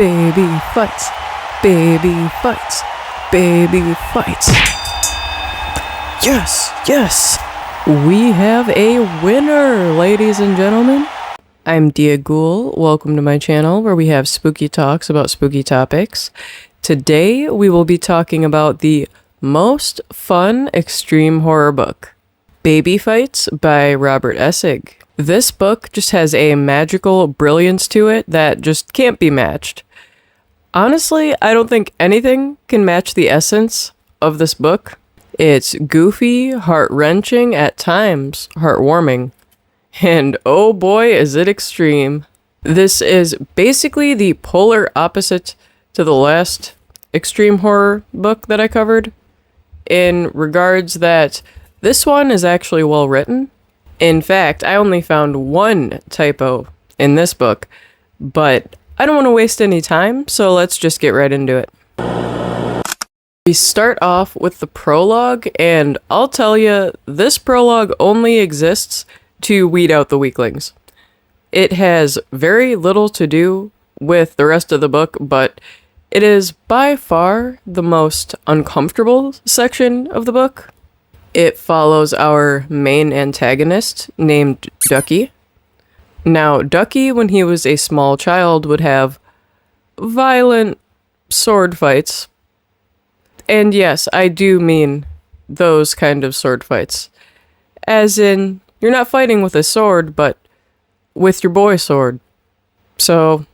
Baby fights, baby fights, baby fights. Yes, yes, we have a winner, ladies and gentlemen. I'm Dia Ghoul. Welcome to my channel where we have spooky talks about spooky topics. Today we will be talking about the most fun extreme horror book, Baby Fights by Robert Essig. This book just has a magical brilliance to it that just can't be matched. Honestly, I don't think anything can match the essence of this book. It's goofy, heart-wrenching, at times heartwarming, and oh boy is it extreme. This is basically the polar opposite to the last extreme horror book that I covered, in regards that this one is actually well written. In fact, I only found one typo in this book, but I don't want to waste any time, so let's just get right into it. We start off with the prologue, and I'll tell you, this prologue only exists to weed out the weaklings. It has very little to do with the rest of the book, but it is by far the most uncomfortable section of the book. It follows our main antagonist named Ducky. Now, Ducky, when he was a small child, would have violent sword fights. And yes, I do mean those kind of sword fights. As in, you're not fighting with a sword, but with your boy sword. So,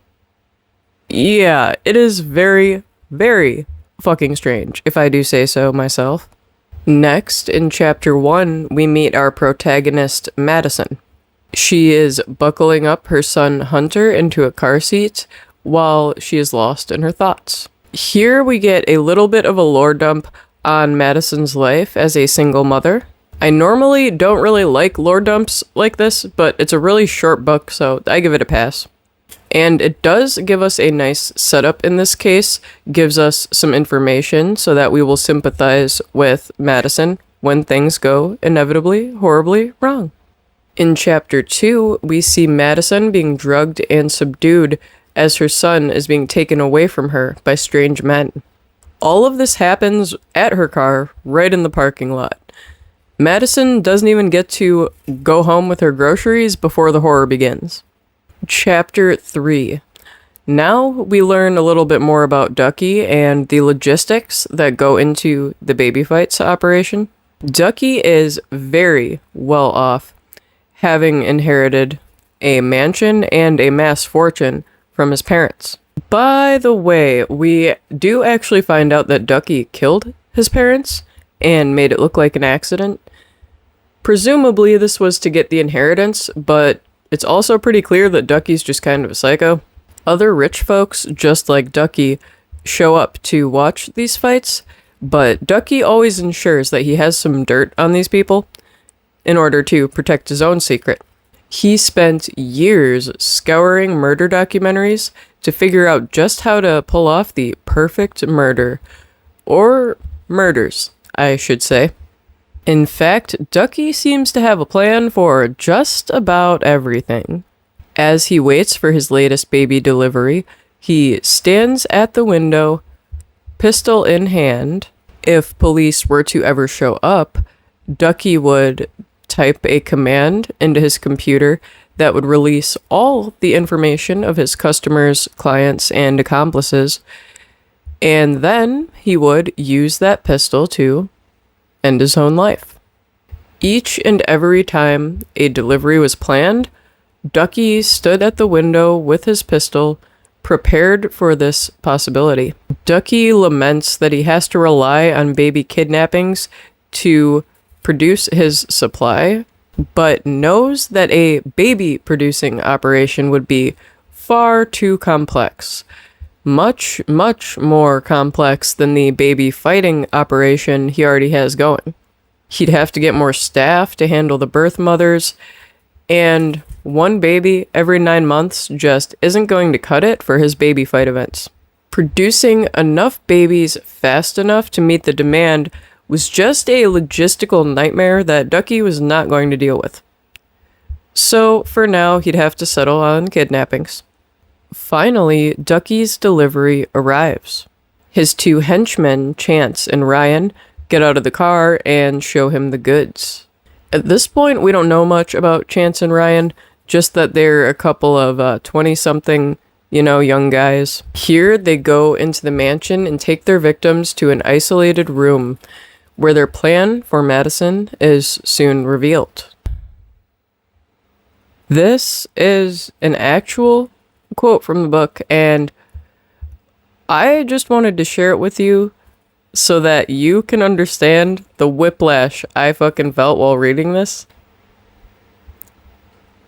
yeah, it is very, very fucking strange, if I do say so myself. Next, in chapter 1, we meet our protagonist, Madison. She is buckling up her son Hunter into a car seat while she is lost in her thoughts. Here we get a little bit of a lore dump on Madison's life as a single mother. I normally don't really like lore dumps like this, but it's a really short book, so I give it a pass. And it does give us a nice setup in this case, gives us some information so that we will sympathize with Madison when things go inevitably, horribly wrong. In chapter 2, we see Madison being drugged and subdued as her son is being taken away from her by strange men. All of this happens at her car, right in the parking lot. Madison doesn't even get to go home with her groceries before the horror begins. Chapter 3. Now we learn a little bit more about Ducky and the logistics that go into the baby fights operation. Ducky is very well off, having inherited a mansion and a mass fortune from his parents. By the way, we do actually find out that Ducky killed his parents and made it look like an accident. Presumably this was to get the inheritance, but it's also pretty clear that Ducky's just kind of a psycho. Other rich folks, just like Ducky, show up to watch these fights, but Ducky always ensures that he has some dirt on these people in order to protect his own secret. He spent years scouring murder documentaries to figure out just how to pull off the perfect murder. Or murders, I should say. In fact, Ducky seems to have a plan for just about everything. As he waits for his latest baby delivery, he stands at the window, pistol in hand. If police were to ever show up, Ducky would type a command into his computer that would release all the information of his customers, clients, and accomplices, and then he would use that pistol to end his own life. Each and every time a delivery was planned, Ducky stood at the window with his pistol, prepared for this possibility. Ducky laments that he has to rely on baby kidnappings to produce his supply, but knows that a baby producing operation would be far too complex. Much, much more complex than the baby fighting operation he already has going. He'd have to get more staff to handle the birth mothers, and one baby every 9 months just isn't going to cut it for his baby fight events. Producing enough babies fast enough to meet the demand was just a logistical nightmare that Ducky was not going to deal with. So, for now, he'd have to settle on kidnappings. Finally, Ducky's delivery arrives. His two henchmen, Chance and Ryan, get out of the car and show him the goods. At this point, we don't know much about Chance and Ryan, just that they're a couple of 20-something, young guys. Here, they go into the mansion and take their victims to an isolated room, where their plan for Madison is soon revealed. This is an actual quote from the book, and I just wanted to share it with you so that you can understand the whiplash I fucking felt while reading this.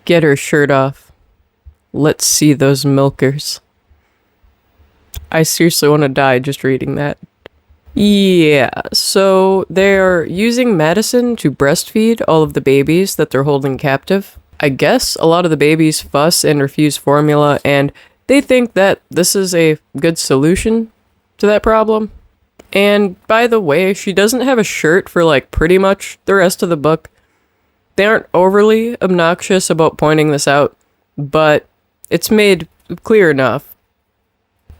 Get her shirt off. Let's see those milkers. I seriously want to die just reading that. Yeah, so they're using Madison to breastfeed all of the babies that they're holding captive. I guess a lot of the babies fuss and refuse formula, and they think that this is a good solution to that problem. And by the way, she doesn't have a shirt for pretty much the rest of the book. They aren't overly obnoxious about pointing this out, but it's made clear enough.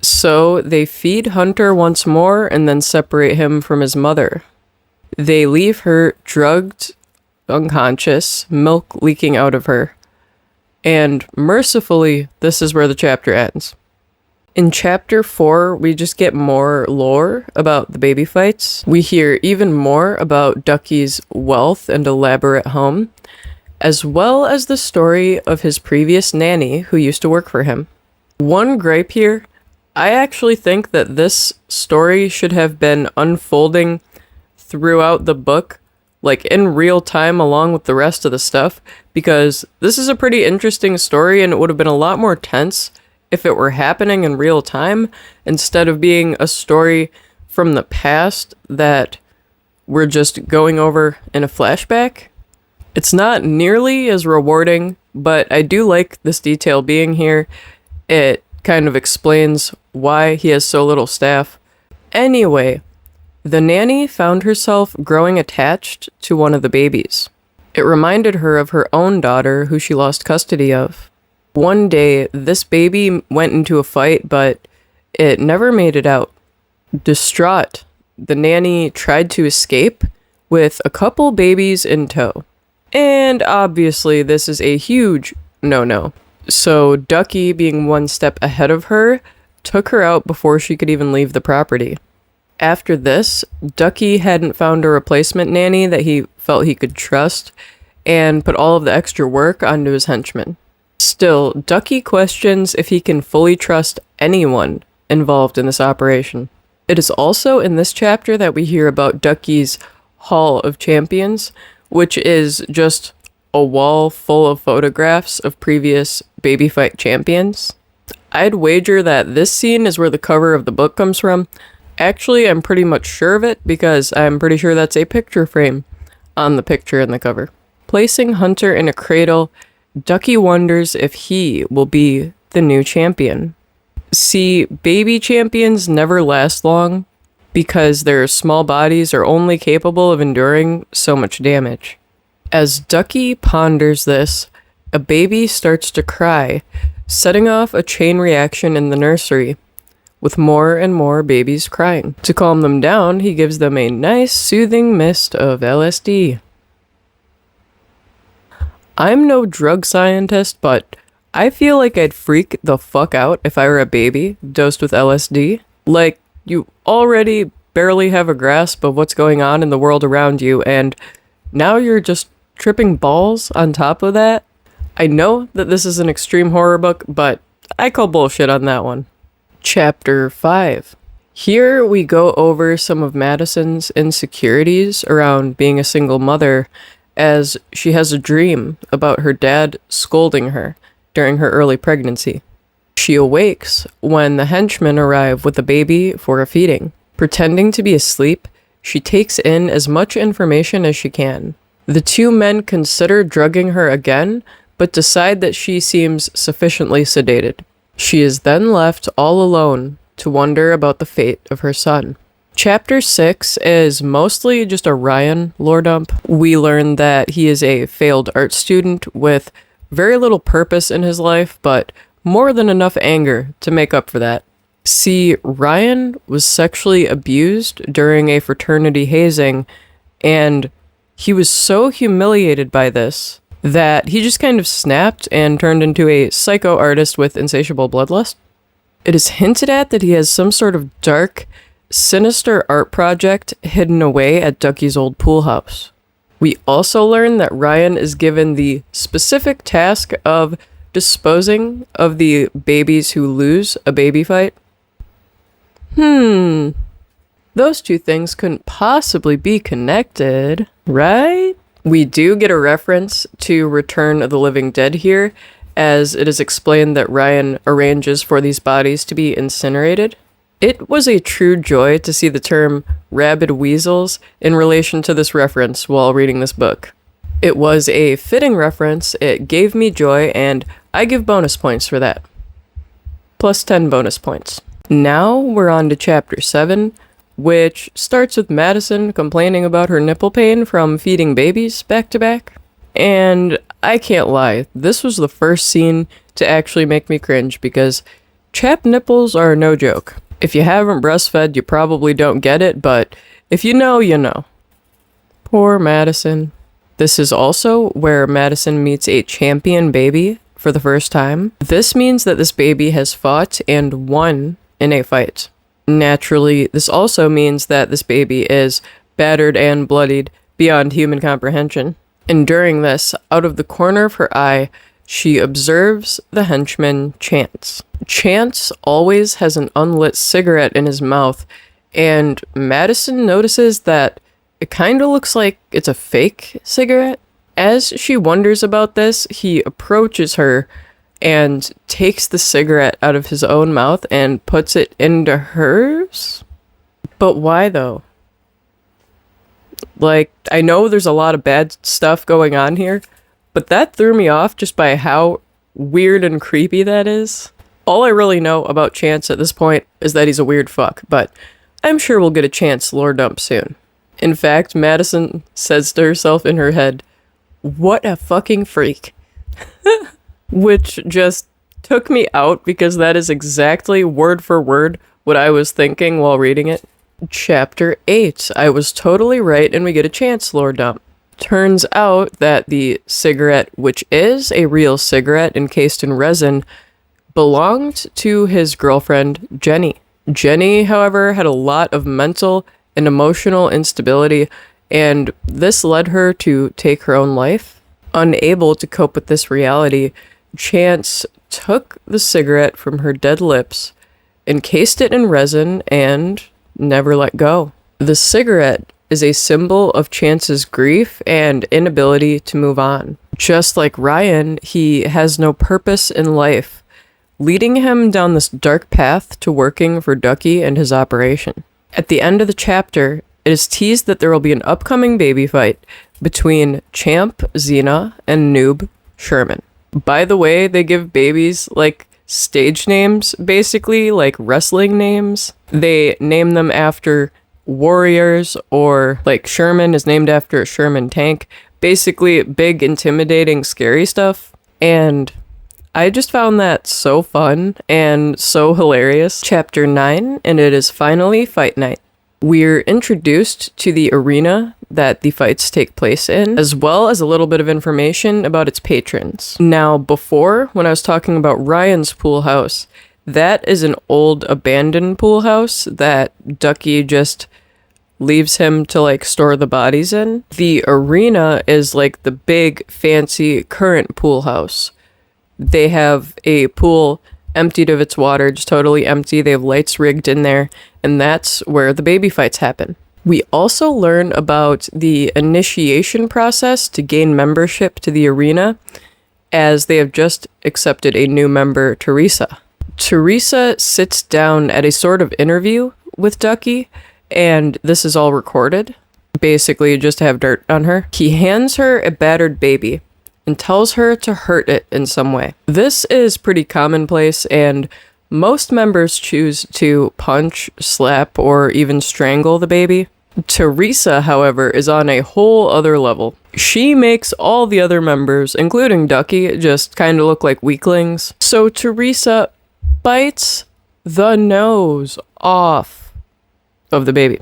So they feed Hunter once more and then separate him from his mother. They leave her drugged, unconscious, milk leaking out of her. And mercifully, this is where the chapter ends. In chapter 4, we just get more lore about the baby fights. We hear even more about Ducky's wealth and elaborate home, as well as the story of his previous nanny who used to work for him. One gripe here, I actually think that this story should have been unfolding throughout the book, in real time along with the rest of the stuff, because this is a pretty interesting story and it would have been a lot more tense if it were happening in real time instead of being a story from the past that we're just going over in a flashback. It's not nearly as rewarding, but I do like this detail being here. It kind of explains why he has so little staff. Anyway, the nanny found herself growing attached to one of the babies. It reminded her of her own daughter who she lost custody of. One day, this baby went into a fight, but it never made it out. Distraught, the nanny tried to escape with a couple babies in tow. And obviously, this is a huge no-no. So Ducky, being one step ahead of her, took her out before she could even leave the property. After this, Ducky hadn't found a replacement nanny that he felt he could trust and put all of the extra work onto his henchmen. Still, Ducky questions if he can fully trust anyone involved in this operation. It is also in this chapter that we hear about Ducky's Hall of Champions, which is just a wall full of photographs of previous baby fight champions. I'd wager that this scene is where the cover of the book comes from. Actually, I'm pretty much sure of it because I'm pretty sure that's a picture frame on the picture in the cover. Placing Hunter in a cradle, Ducky wonders if he will be the new champion. See, baby champions never last long because their small bodies are only capable of enduring so much damage. As Ducky ponders this, a baby starts to cry, setting off a chain reaction in the nursery, with more and more babies crying. To calm them down, he gives them a nice, soothing mist of LSD. I'm no drug scientist, but I feel like I'd freak the fuck out if I were a baby dosed with LSD. You already barely have a grasp of what's going on in the world around you, and now you're just tripping balls on top of that. I know that this is an extreme horror book, but I call bullshit on that one. Chapter 5. Here we go over some of Madison's insecurities around being a single mother, as she has a dream about her dad scolding her during her early pregnancy. She awakes when the henchmen arrive with a baby for a feeding. Pretending to be asleep, she takes in as much information as she can. The two men consider drugging her again, but decide that she seems sufficiently sedated. She is then left all alone to wonder about the fate of her son. Chapter 6 is mostly just a Ryan lore dump. We learn that he is a failed art student with very little purpose in his life, but more than enough anger to make up for that. See, Ryan was sexually abused during a fraternity hazing, and he was so humiliated by this that he just kind of snapped and turned into a psycho artist with insatiable bloodlust. It is hinted at that he has some sort of dark, sinister art project hidden away at Ducky's old pool house. We also learn that Ryan is given the specific task of disposing of the babies who lose a baby fight. Those two things couldn't possibly be connected, right? We do get a reference to Return of the Living Dead here, as it is explained that Ryan arranges for these bodies to be incinerated. It was a true joy to see the term rabid weasels in relation to this reference while reading this book. It was a fitting reference, it gave me joy, and I give bonus points for that. Plus 10 bonus points. Now we're on to chapter 7, which starts with Madison complaining about her nipple pain from feeding babies back to back. And I can't lie, this was the first scene to actually make me cringe because chapped nipples are no joke. If you haven't breastfed, you probably don't get it, but if you know, you know. Poor Madison. This is also where Madison meets a champion baby for the first time. This means that this baby has fought and won in a fight. Naturally, this also means that this baby is battered and bloodied beyond human comprehension. And during this, out of the corner of her eye, she observes the henchman Chance. Chance always has an unlit cigarette in his mouth, and Madison notices that it kind of looks like it's a fake cigarette. As she wonders about this, he approaches her and takes the cigarette out of his own mouth and puts it into hers? But why though? Like, I know there's a lot of bad stuff going on here, but that threw me off just by how weird and creepy that is. All I really know about Chance at this point is that he's a weird fuck, but I'm sure we'll get a Chance lore dump soon. In fact, Madison says to herself in her head, "What a fucking freak." Which just took me out because that is exactly word for word what I was thinking while reading it. Chapter 8. I was totally right and we get a Chance lore dump. Turns out that the cigarette, which is a real cigarette encased in resin, belonged to his girlfriend, Jenny. Jenny, however, had a lot of mental and emotional instability, and this led her to take her own life. Unable to cope with this reality, Chance took the cigarette from her dead lips, encased it in resin, and never let go. The cigarette is a symbol of Chance's grief and inability to move on. Just like Ryan, he has no purpose in life, leading him down this dark path to working for Ducky and his operation. At the end of the chapter, it is teased that there will be an upcoming baby fight between Champ Xena and Noob Sherman. By the way, they give babies like stage names, basically, like wrestling names. They name them after warriors, or like Sherman is named after a Sherman tank. Basically, big, intimidating, scary stuff. And I just found that so fun and so hilarious. Chapter 9, and it is finally fight night. We're introduced to the arena that the fights take place in, as well as a little bit of information about its patrons. Now, before, when I was talking about Ryan's pool house, that is an old abandoned pool house that Ducky just leaves him to like store the bodies in. The arena is like the big, fancy, current pool house. They have a pool emptied of its water, just totally empty. They have lights rigged in there, and that's where the baby fights happen. We also learn about the initiation process to gain membership to the arena, as they have just accepted a new member, Teresa. Teresa sits down at a sort of interview with Ducky, and this is all recorded. Basically, just to have dirt on her. He hands her a battered baby and tells her to hurt it in some way. This is pretty commonplace, and most members choose to punch, slap, or even strangle the baby. Teresa, however, is on a whole other level. She makes all the other members, including Ducky, just kind of look like weaklings. So Teresa bites the nose off of the baby.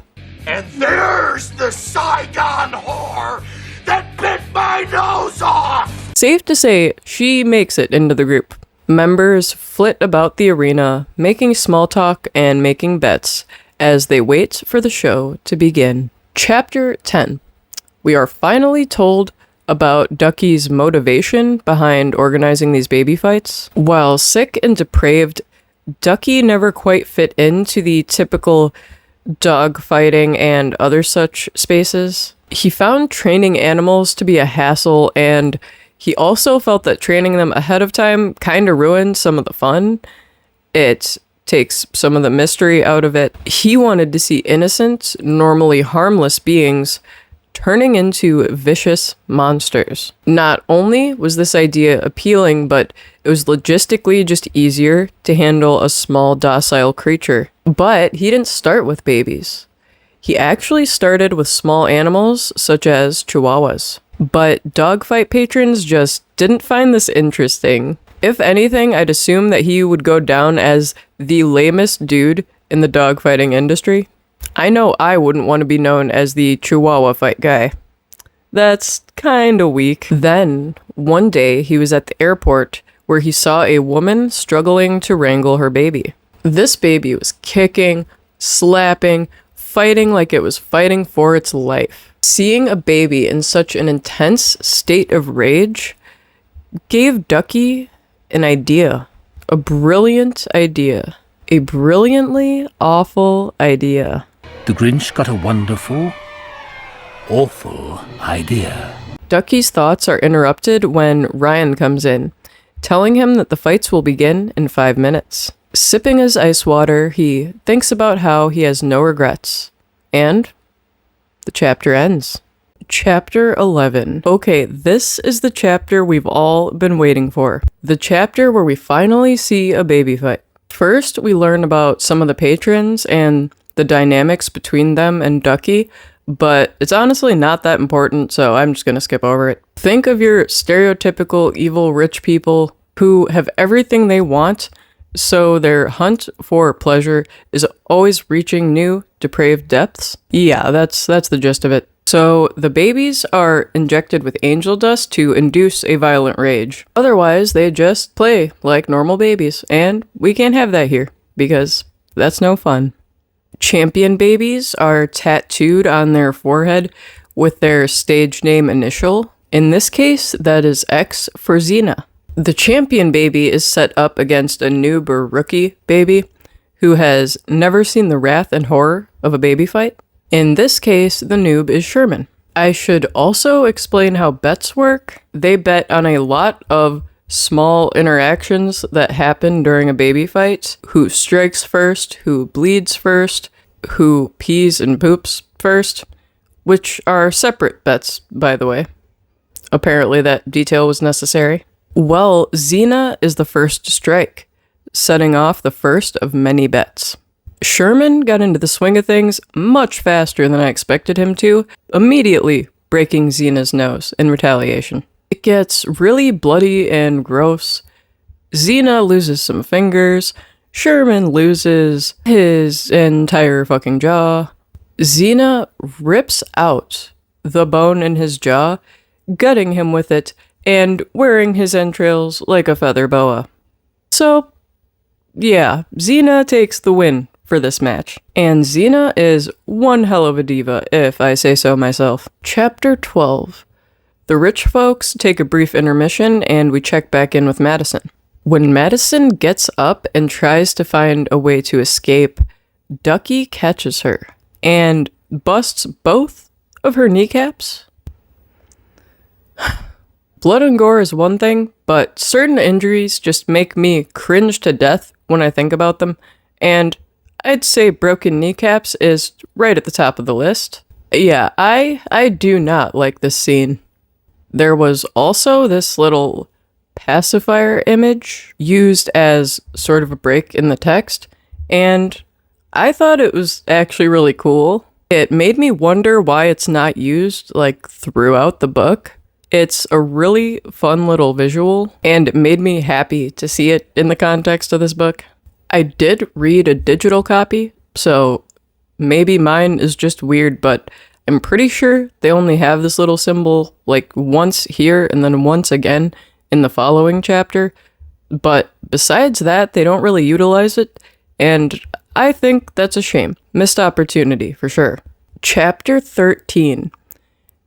And there's the Saigon whore that bit my nose off! Safe to say, she makes it into the group. Members flit about the arena, making small talk and making bets as they wait for the show to begin. Chapter 10. We are finally told about Ducky's motivation behind organizing these baby fights. While sick and depraved, Ducky never quite fit into the typical dog fighting and other such spaces. He found training animals to be a hassle, and he also felt that training them ahead of time kind of ruined some of the fun. It takes some of the mystery out of it. He wanted to see innocent, normally harmless beings turning into vicious monsters. Not only was this idea appealing, but it was logistically just easier to handle a small, docile creature. But he didn't start with babies. He actually started with small animals, such as chihuahuas. But dogfight patrons just didn't find this interesting. If anything, I'd assume that he would go down as the lamest dude in the dogfighting industry. I know I wouldn't want to be known as the chihuahua fight guy. That's kinda weak. Then, one day, he was at the airport where he saw a woman struggling to wrangle her baby. This baby was kicking, slapping, fighting like it was fighting for its life. Seeing a baby in such an intense state of rage gave Ducky an idea. A brilliant idea. A brilliantly awful idea. The Grinch got a wonderful, awful idea. Ducky's thoughts are interrupted when Ryan comes in, telling him that the fights will begin in 5 minutes. Sipping his ice water, he thinks about how he has no regrets. And the chapter ends. Chapter 11. Okay, this is the chapter we've all been waiting for. The chapter where we finally see a baby fight. First, we learn about some of the patrons and the dynamics between them and Ducky, but it's honestly not that important, so I'm just gonna skip over it. Think of your stereotypical evil rich people who have everything they want, so their hunt for pleasure is always reaching new, depraved depths. Yeah, that's the gist of it. So the babies are injected with angel dust to induce a violent rage. Otherwise, they just play like normal babies, and we can't have that here, because that's no fun. Champion babies are tattooed on their forehead with their stage name initial. In this case, that is X for Xena. The champion baby is set up against a noob or rookie baby who has never seen the wrath and horror of a baby fight. In this case, the noob is Sherman. I should also explain how bets work. They bet on a lot of small interactions that happen during a baby fight. Who strikes first, who bleeds first, who pees and poops first, which are separate bets, by the way. Apparently that detail was necessary. Well, Xena is the first to strike, setting off the first of many bets. Sherman got into the swing of things much faster than I expected him to, immediately breaking Xena's nose in retaliation. It gets really bloody and gross. Xena loses some fingers. Sherman loses his entire fucking jaw. Xena rips out the bone in his jaw, gutting him with it, and wearing his entrails like a feather boa. So, yeah, Xena takes the win for this match. And Xena is one hell of a diva, if I say so myself. Chapter 12. The rich folks take a brief intermission, and we check back in with Madison. When Madison gets up and tries to find a way to escape, Ducky catches her and busts both of her kneecaps. Blood and gore is one thing, but certain injuries just make me cringe to death when I think about them, and I'd say broken kneecaps is right at the top of the list. Yeah, I do not like this scene. There was also this little pacifier image used as sort of a break in the text, and I thought it was actually really cool. It made me wonder why it's not used, like, throughout the book. It's a really fun little visual, and it made me happy to see it in the context of this book. I did read a digital copy, so maybe mine is just weird, but I'm pretty sure they only have this little symbol, like, once here and then once again in the following chapter. But besides that, they don't really utilize it, and I think that's a shame. Missed opportunity, for sure. Chapter 13.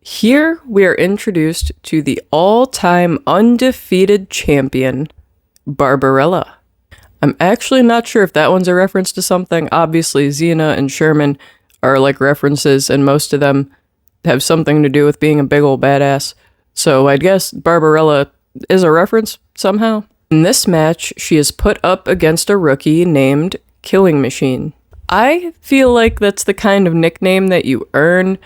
Here we are introduced to the all-time undefeated champion, Barbarella. I'm actually not sure if that one's a reference to something. Obviously, Xena and Sherman are like references, and most of them have something to do with being a big old badass. So I'd guess Barbarella is a reference somehow. In this match, she is put up against a rookie named Killing Machine. I feel like that's the kind of nickname that you earn.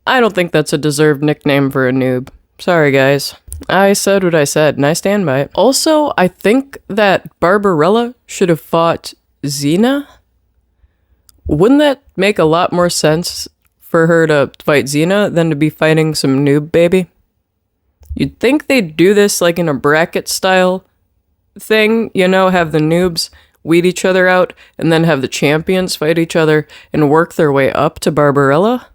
I don't think that's a deserved nickname for a noob. Sorry, guys. I said what I said, and I stand by it. Also, I think that Barbarella should have fought Xena. Wouldn't that make a lot more sense for her to fight Xena than to be fighting some noob baby? You'd think they'd do this like in a bracket style thing, you know, have the noobs weed each other out, and then have the champions fight each other and work their way up to Barbarella.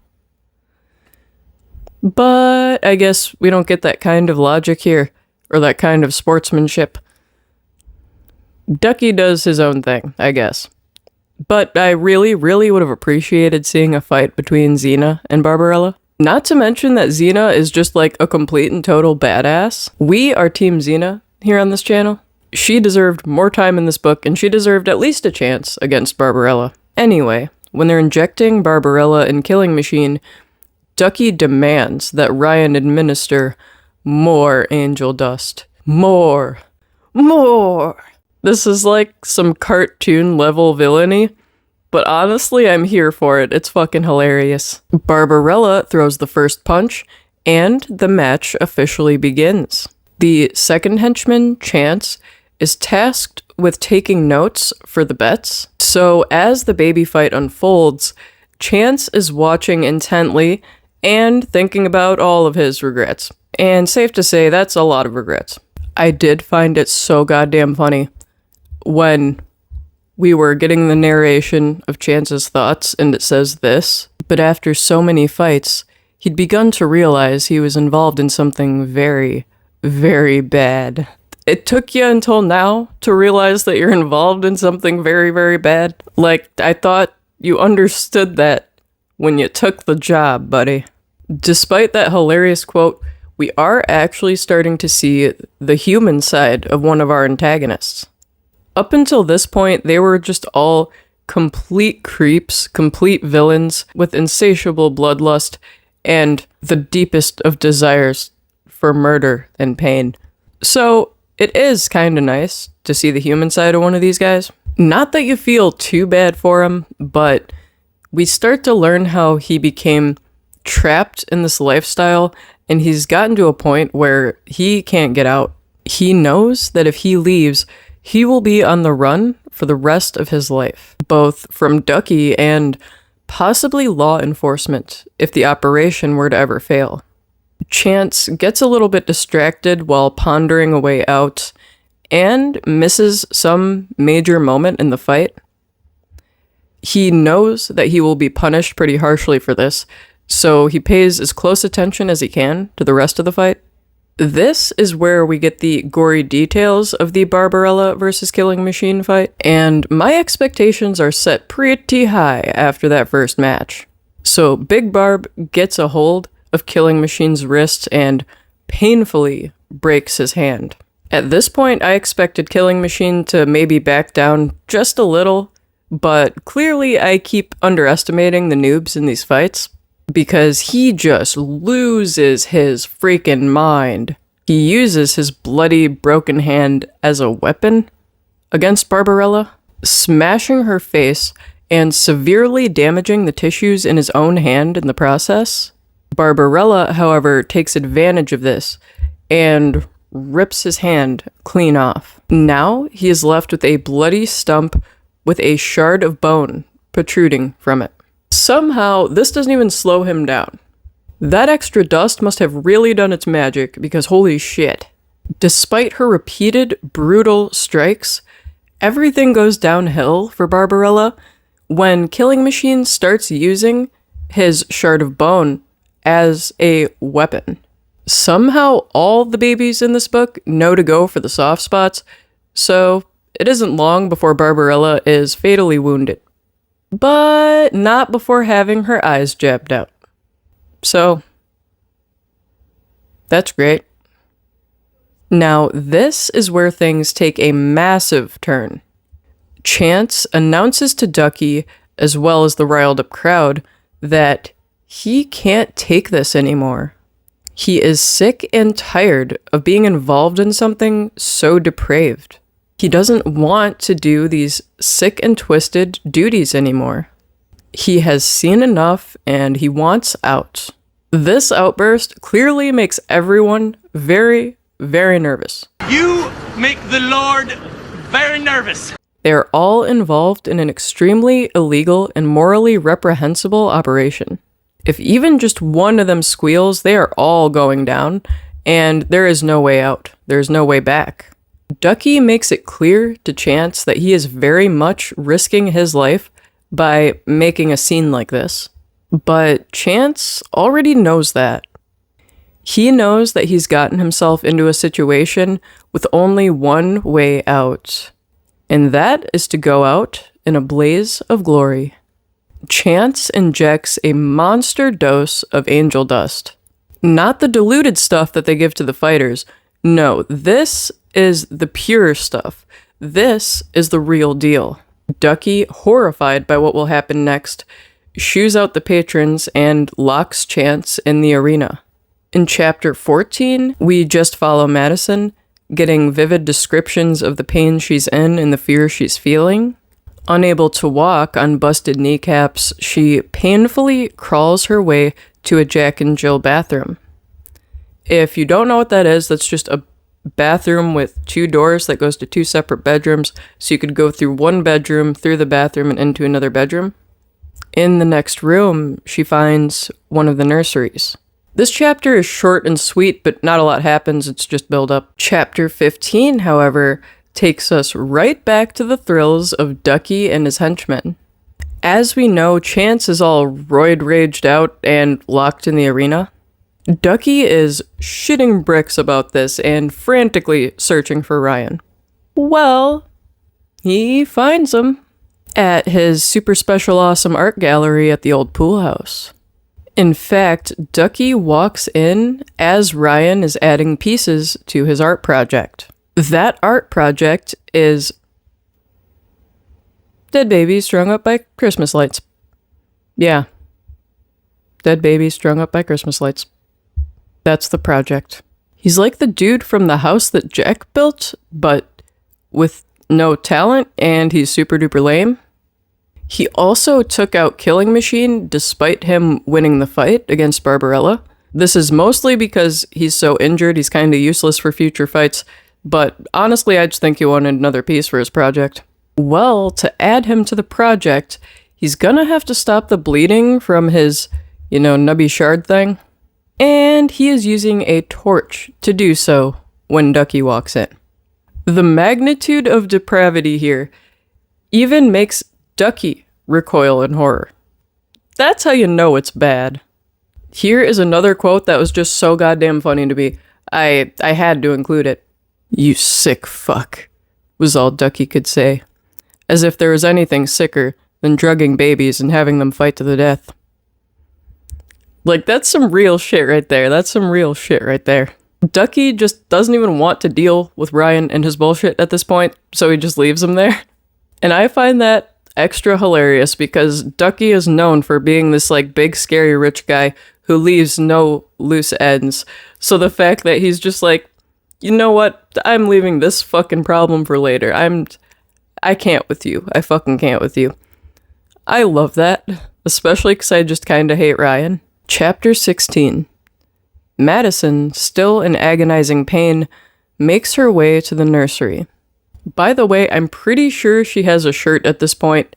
But I guess we don't get that kind of logic here, or that kind of sportsmanship. Ducky does his own thing, I guess. But I really, really would have appreciated seeing a fight between Xena and Barbarella. Not to mention that Xena is just like a complete and total badass. We are Team Xena here on this channel. She deserved more time in this book, and she deserved at least a chance against Barbarella. Anyway, when they're injecting Barbarella and Killing Machine, Ducky demands that Ryan administer more angel dust. More. This is like some cartoon level villainy, but honestly, I'm here for it. It's fucking hilarious. Barbarella throws the first punch, and the match officially begins. The second henchman, Chance, is tasked with taking notes for the bets. So as the baby fight unfolds, Chance is watching intently and thinking about all of his regrets. And safe to say, that's a lot of regrets. I did find it so goddamn funny when we were getting the narration of Chance's thoughts, and it says this: but after so many fights, he'd begun to realize he was involved in something very, very bad. It took you until now to realize that you're involved in something very, very bad? Like, I thought you understood that when you took the job, buddy. Despite that hilarious quote, we are actually starting to see the human side of one of our antagonists. Up until this point, they were just all complete creeps, complete villains with insatiable bloodlust and the deepest of desires for murder and pain. So it is kind of nice to see the human side of one of these guys. Not that you feel too bad for him, but we start to learn how he became trapped in this lifestyle, and he's gotten to a point where he can't get out. He knows that if he leaves, he will be on the run for the rest of his life, both from Ducky and possibly law enforcement if the operation were to ever fail. Chance gets a little bit distracted while pondering a way out and misses some major moment in the fight. He knows that he will be punished pretty harshly for this, so he pays as close attention as he can to the rest of the fight. This is where we get the gory details of the Barbarella versus Killing Machine fight, and my expectations are set pretty high after that first match. So Big Barb gets a hold of Killing Machine's wrist and painfully breaks his hand. At this point, I expected Killing Machine to maybe back down just a little, but clearly I keep underestimating the noobs in these fights, because he just loses his freaking mind. He uses his bloody, broken hand as a weapon against Barbarella, smashing her face and severely damaging the tissues in his own hand in the process. Barbarella, however, takes advantage of this and rips his hand clean off. Now he is left with a bloody stump with a shard of bone protruding from it. Somehow, this doesn't even slow him down. That extra dust must have really done its magic, because holy shit. Despite her repeated, brutal strikes, everything goes downhill for Barbarella when Killing Machine starts using his shard of bone as a weapon. Somehow, all the babies in this book know to go for the soft spots, so it isn't long before Barbarella is fatally wounded. But not before having her eyes jabbed out. So, that's great. Now, this is where things take a massive turn. Chance announces to Ducky, as well as the riled up crowd, that he can't take this anymore. He is sick and tired of being involved in something so depraved. He doesn't want to do these sick and twisted duties anymore. He has seen enough and he wants out. This outburst clearly makes everyone very, very nervous. You make the Lord very nervous. They're all involved in an extremely illegal and morally reprehensible operation. If even just one of them squeals, they are all going down, and there is no way out. There's no way back. Ducky makes it clear to Chance that he is very much risking his life by making a scene like this. But Chance already knows that. He knows that he's gotten himself into a situation with only one way out, and that is to go out in a blaze of glory. Chance injects a monster dose of angel dust. Not the diluted stuff that they give to the fighters. No, this is the pure stuff. This is the real deal. Ducky, horrified by what will happen next, shoos out the patrons and locks Chance in the arena. In chapter 14, we just follow Madison, getting vivid descriptions of the pain she's in and the fear she's feeling. Unable to walk on busted kneecaps, she painfully crawls her way to a Jack and Jill bathroom. If you don't know what that is, that's just a bathroom with two doors that goes to two separate bedrooms, so you could go through one bedroom, through the bathroom, and into another bedroom. In the next room, she finds one of the nurseries. This chapter is short and sweet, but not a lot happens, it's just build up. Chapter 15, however, takes us right back to the thrills of Ducky and his henchmen. As we know, Chance is all roid-raged out and locked in the arena. Ducky is shitting bricks about this and frantically searching for Ryan. Well, he finds him at his super special awesome art gallery at the old pool house. In fact, Ducky walks in as Ryan is adding pieces to his art project. That art project is dead babies strung up by Christmas lights. Yeah. Dead babies strung up by Christmas lights. That's the project. He's like the dude from the house that Jack built, but with no talent, and he's super duper lame. He also took out Killing Machine despite him winning the fight against Barbarella. This is mostly because he's so injured, he's kind of useless for future fights, but honestly, I just think he wanted another piece for his project. Well, to add him to the project, he's gonna have to stop the bleeding from his, nubby shard thing. And he is using a torch to do so when Ducky walks in. The magnitude of depravity here even makes Ducky recoil in horror. That's how you know it's bad. Here is another quote that was just so goddamn funny to me. I had to include it. "You sick fuck," was all Ducky could say, as if there was anything sicker than drugging babies and having them fight to the death. Like, that's some real shit right there. Ducky just doesn't even want to deal with Ryan and his bullshit at this point, so he just leaves him there. And I find that extra hilarious because Ducky is known for being this, big, scary, rich guy who leaves no loose ends. So the fact that he's just like, you know what? I'm leaving this fucking problem for later. I can't with you. I fucking can't with you. I love that, especially because I just kind of hate Ryan. Chapter 16. Madison, still in agonizing pain, makes her way to the nursery. By the way, I'm pretty sure she has a shirt at this point.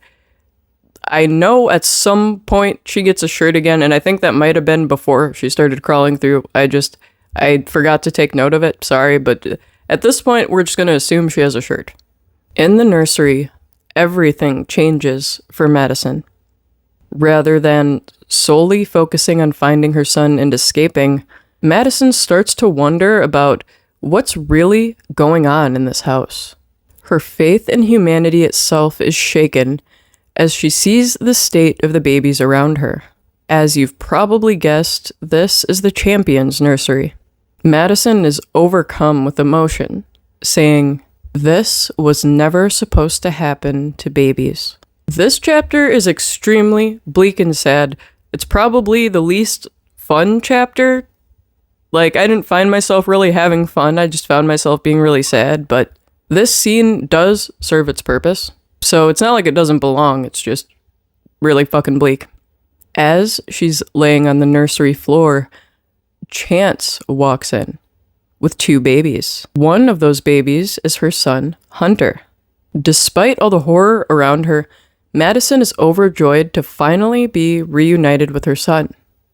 I know at some point she gets a shirt again, and I think that might have been before she started crawling through. I forgot to take note of it, sorry, but at this point, we're just going to assume she has a shirt. In the nursery, everything changes for Madison. Rather than solely focusing on finding her son and escaping, Madison starts to wonder about what's really going on in this house. Her faith in humanity itself is shaken as she sees the state of the babies around her. As you've probably guessed, this is the Champion's nursery. Madison is overcome with emotion, saying, "This was never supposed to happen to babies." This chapter is extremely bleak and sad. It's probably the least fun chapter. Like, I didn't find myself really having fun, I just found myself being really sad, but this scene does serve its purpose. So it's not like it doesn't belong, it's just really fucking bleak. As she's laying on the nursery floor, Chance walks in with 2 babies. One of those babies is her son, Hunter. Despite all the horror around her, Madison is overjoyed to finally be reunited with her son.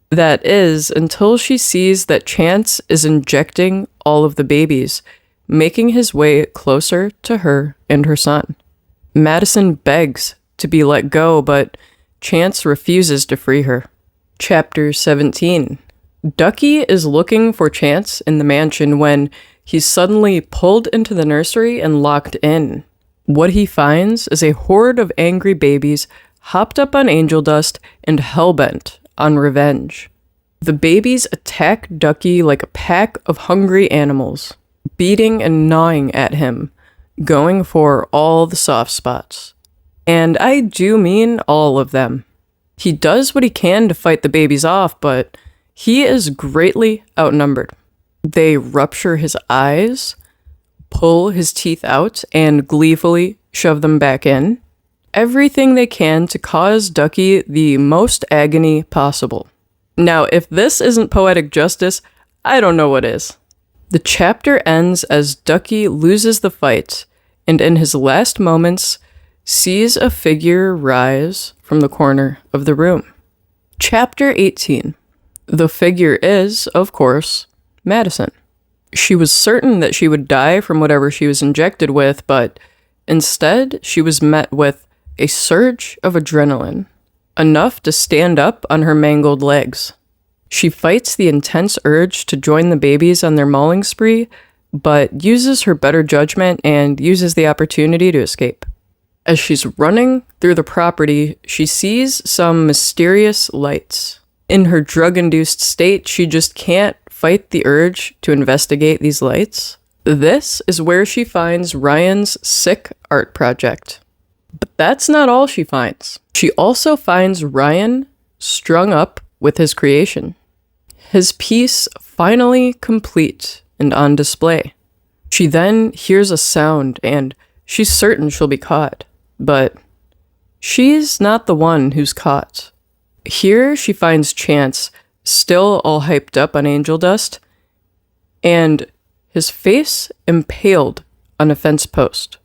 That is, until she sees that Chance is injecting all of the babies, making his way closer to her and her son. Madison begs to be let go, but Chance refuses to free her. Chapter 17. Ducky is looking for Chance in the mansion when he's suddenly pulled into the nursery and locked in. What he finds is a horde of angry babies hopped up on angel dust and hellbent on revenge. The babies attack Ducky like a pack of hungry animals, beating and gnawing at him, going for all the soft spots. And I do mean all of them. He does what he can to fight the babies off, but he is greatly outnumbered. They rupture his eyes, pull his teeth out, and gleefully shove them back in. Everything they can to cause Ducky the most agony possible. Now, if this isn't poetic justice, I don't know what is. The chapter ends as Ducky loses the fight, and in his last moments, sees a figure rise from the corner of the room. Chapter 18. The figure is, of course, Madison. She was certain that she would die from whatever she was injected with, but instead, she was met with a surge of adrenaline, enough to stand up on her mangled legs. She fights the intense urge to join the babies on their mauling spree, but uses her better judgment and uses the opportunity to escape. As she's running through the property, she sees some mysterious lights. In her drug-induced state, she just can't fight the urge to investigate these lights. This is where she finds Ryan's sick art project. But that's not all she finds. She also finds Ryan strung up with his creation. His piece finally complete and on display. She then hears a sound and she's certain she'll be caught. But she's not the one who's caught. Here she finds Chance still all hyped up on angel dust and his face impaled on a fence post.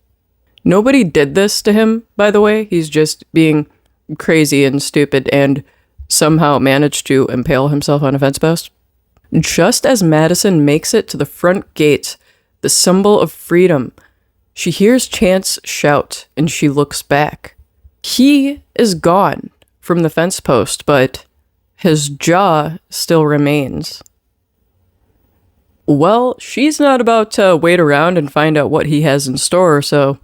Nobody did this to him, by the way. He's just being crazy and stupid and somehow managed to impale himself on a fence post. Just as Madison makes it to the front gate, the symbol of freedom, she hears Chance shout and she looks back. He is gone from the fence post, but his jaw still remains. Well, she's not about to wait around and find out what he has in store, so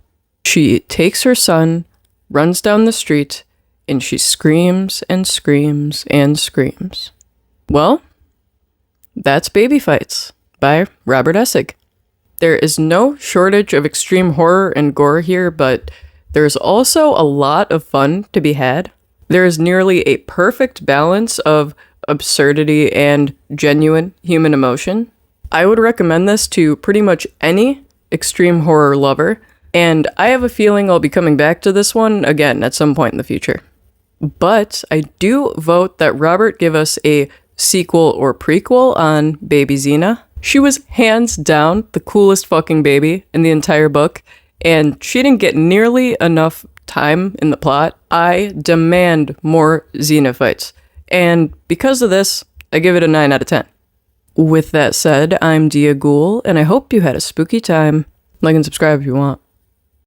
she takes her son, runs down the street, and she screams and screams and screams. Well, that's Baby Fights by Robert Essig. There is no shortage of extreme horror and gore here, but there's also a lot of fun to be had. There is nearly a perfect balance of absurdity and genuine human emotion. I would recommend this to pretty much any extreme horror lover, and I have a feeling I'll be coming back to this one again at some point in the future. But I do vote that Robert give us a sequel or prequel on Baby Xena. She was hands down the coolest fucking baby in the entire book, and she didn't get nearly enough time in the plot, I demand more xenophytes. And because of this, I give it a 9 out of 10. With that said, I'm Dia Ghoul, and I hope you had a spooky time. Like and subscribe if you want.